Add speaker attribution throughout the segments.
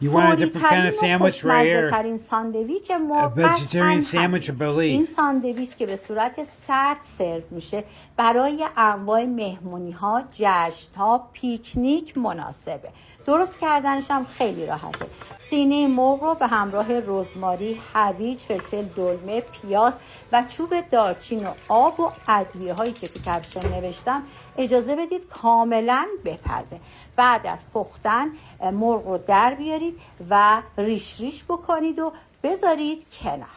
Speaker 1: You want a different kind of sandwich right here?
Speaker 2: ترین ساندویچ
Speaker 1: A
Speaker 2: ما
Speaker 1: vegetarian sandwich, I
Speaker 2: این
Speaker 1: believe.
Speaker 2: ساندویچ که به صورت سرد سرو میشه برای انواع مهمونی ها، جشن ها، پیکنیک مناسبه. درست کردنش هم خیلی راحته. سینه مرغ رو به همراه رزماری، هویج، فلفل دلمه، پیاز و چوب دارچین و آب و ادویه هایی که تو کپشن نوشتم اجازه بدید کاملا بپزه. بعد از پختن مرغ رو در بیارید و ریش ریش بکنید و بذارید کنار.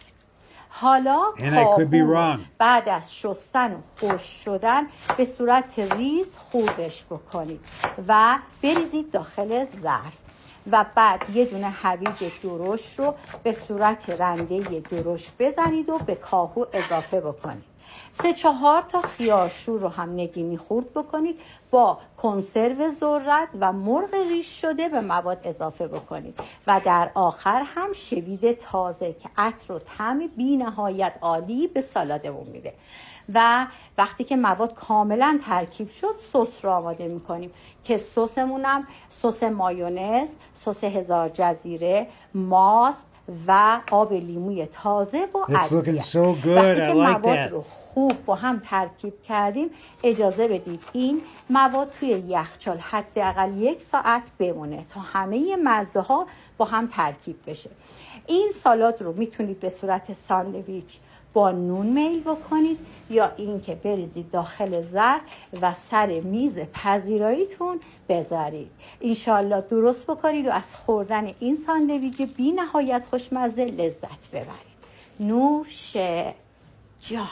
Speaker 2: حالا کاهو بعد از شستن و خشک شدن به صورت ریز خوردش بکنید و بریزید داخل ظرف و بعد یه دونه هویج درشت رو به صورت رنده درشت بزنید و به کاهو اضافه بکنید. 3-4 تا خیارشور رو هم نگینی خورد بکنید، با کنسرو ذرت و مرغ ریش شده به مواد اضافه بکنید و در آخر هم شوید تازه که عطر و طعم بی نهایت عالی به سالادمون میده. و وقتی که مواد کاملا ترکیب شد سس رو آماده میکنیم که سسمونم سس مایونز، سس هزار جزیره، ماست و آب لیموی تازه با ادویه. وقتی که مواد رو خوب با هم ترکیب کردیم اجازه بدید این مواد توی یخچال حداقل 1 ساعت بمونه تا همه مزه ها با هم ترکیب بشه. این سالاد رو میتونید به صورت ساندویچ با نون میل بکنید یا اینکه بریزید داخل ظرف و سر میز پذیراییتون بذارید. انشالله درست بکنید و از خوردن این ساندویچ بی نهایت خوشمزه لذت ببرید. نوش جان.